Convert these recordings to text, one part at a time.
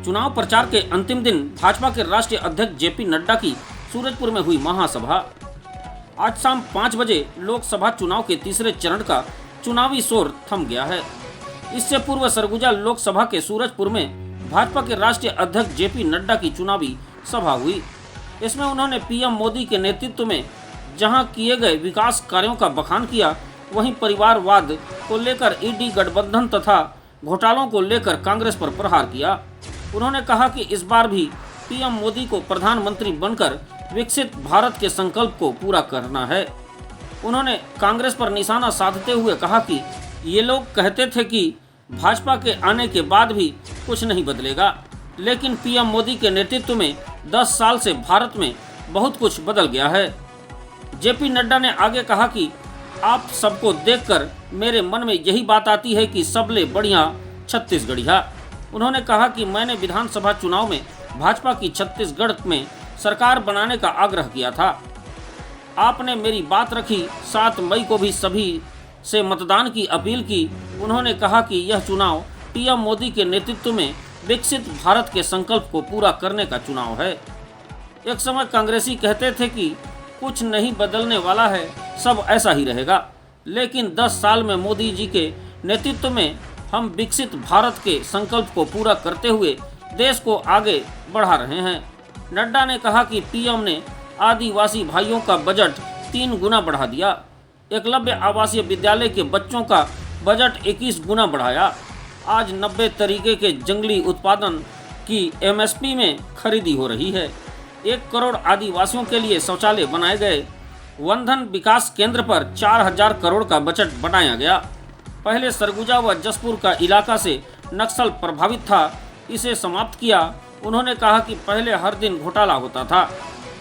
चुनाव प्रचार के अंतिम दिन भाजपा के राष्ट्रीय अध्यक्ष जेपी नड्डा की सूरजपुर में हुई महासभा। आज शाम 5 बजे लोकसभा चुनाव के तीसरे चरण का चुनावी शोर थम गया है। इससे पूर्व सरगुजा लोकसभा के सूरजपुर में भाजपा के राष्ट्रीय अध्यक्ष जेपी नड्डा की चुनावी सभा हुई। इसमें उन्होंने पीएम मोदी के नेतृत्व में जहां किए गए विकास कार्यों का बखान किया, वहीं परिवारवाद को लेकर ईडी गठबंधन तथा घोटालों को लेकर कांग्रेस पर प्रहार किया। उन्होंने कहा कि इस बार भी पीएम मोदी को प्रधानमंत्री बनकर विकसित भारत के संकल्प को पूरा करना है। उन्होंने कांग्रेस पर निशाना साधते हुए कहा कि ये लोग कहते थे कि भाजपा के आने के बाद भी कुछ नहीं बदलेगा, लेकिन पीएम मोदी के नेतृत्व में 10 साल से भारत में बहुत कुछ बदल गया है। जेपी नड्डा ने आगे कहा कि आप सबको देखकर मेरे मन में यही बात आती है कि सबले बढ़िया छत्तीसगढ़िया। उन्होंने कहा कि मैंने विधानसभा चुनाव में भाजपा की छत्तीसगढ़ में सरकार बनाने का आग्रह किया था। आपने मेरी बात रखी। 7 मई को भी सभी से मतदान की अपील की। उन्होंने कहा कि यह चुनाव पीएम मोदी के नेतृत्व में विकसित भारत के संकल्प को पूरा करने का चुनाव है। एक समय कांग्रेसी कहते थे कि कुछ नहीं बदलने वाला है, सब ऐसा ही रहेगा, लेकिन 10 साल में मोदी जी के नेतृत्व में हम विकसित भारत के संकल्प को पूरा करते हुए देश को आगे बढ़ा रहे हैं। नड्डा ने कहा कि पीएम ने आदिवासी भाइयों का बजट 3 गुना बढ़ा दिया। एकलव्य आवासीय विद्यालय के बच्चों का बजट 21 गुना बढ़ाया। आज 90 तरीके के जंगली उत्पादन की एमएसपी में खरीदी हो रही है। 1 करोड़ आदिवासियों के लिए शौचालय बनाए गए। वनधन विकास केंद्र पर 4000 करोड़ का बजट बनाया गया। पहले सरगुजा व जसपुर का इलाका से नक्सल प्रभावित था, इसे समाप्त किया। उन्होंने कहा कि पहले हर दिन घोटाला होता था।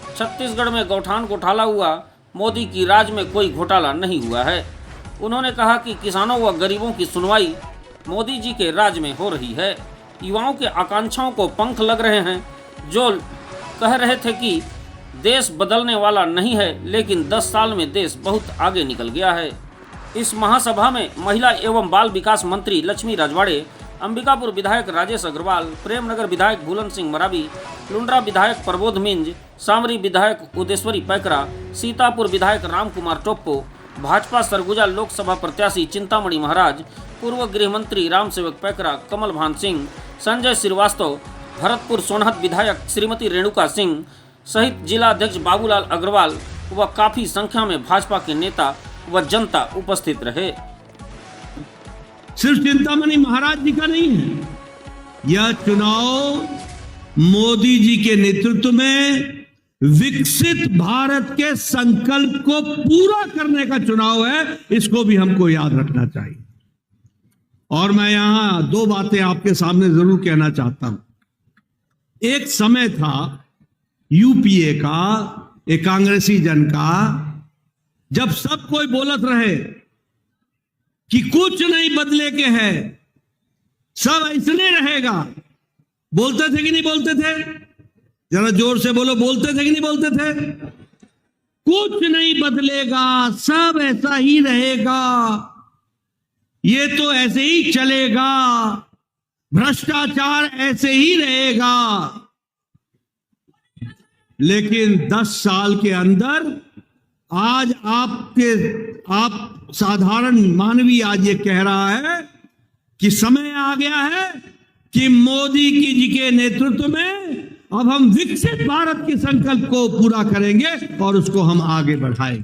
छत्तीसगढ़ में गौठान घोटाला हुआ, मोदी की राज में कोई घोटाला नहीं हुआ है। उन्होंने कहा कि किसानों व गरीबों की सुनवाई मोदी जी के राज में हो रही है। युवाओं के आकांक्षाओं को पंख लग रहे हैं। जो कह रहे थे कि देश बदलने वाला नहीं है, लेकिन 10 साल में देश बहुत आगे निकल गया है। इस महासभा में महिला एवं बाल विकास मंत्री लक्ष्मी राजवाड़े, अंबिकापुर विधायक राजेश अग्रवाल, प्रेमनगर विधायक भूलन सिंह मरावी, लुंड्रा विधायक प्रबोध मिंज, सामरी विधायक उदेश्वरी पैकरा, सीतापुर विधायक राम कुमार टोप्पो, भाजपा सरगुजा लोकसभा प्रत्याशी चिंतामणि महाराज, पूर्व गृह मंत्री राम सेवक पैकरा, कमल भान सिंह, संजय श्रीवास्तव, भरतपुर सोनहत विधायक श्रीमती रेणुका सिंह सहित जिला अध्यक्ष बाबूलाल अग्रवाल व काफी संख्या में भाजपा के नेता व जनता उपस्थित रहे। सिर्फ चिंतामणि महाराज जी का नहीं है, यह चुनाव मोदी जी के नेतृत्व में विकसित भारत के संकल्प को पूरा करने का चुनाव है। इसको भी हमको याद रखना चाहिए। और मैं यहां 2 बातें आपके सामने जरूर कहना चाहता हूं। एक समय था यूपीए का, एक कांग्रेसी जन का, जब सब कोई बोलत रहे कि कुछ नहीं बदले के है, सब ऐसने रहेगा। बोलते थे कि नहीं बोलते थे? जरा जोर से बोलो, बोलते थे कि नहीं बोलते थे? कुछ नहीं बदलेगा, सब ऐसा ही रहेगा, ये तो ऐसे ही चलेगा, भ्रष्टाचार ऐसे ही रहेगा। लेकिन 10 साल के अंदर आज आप साधारण मानवीय आज ये कह रहा है कि समय आ गया है कि मोदी जी के नेतृत्व में अब हम विकसित भारत के संकल्प को पूरा करेंगे और उसको हम आगे बढ़ाएंगे।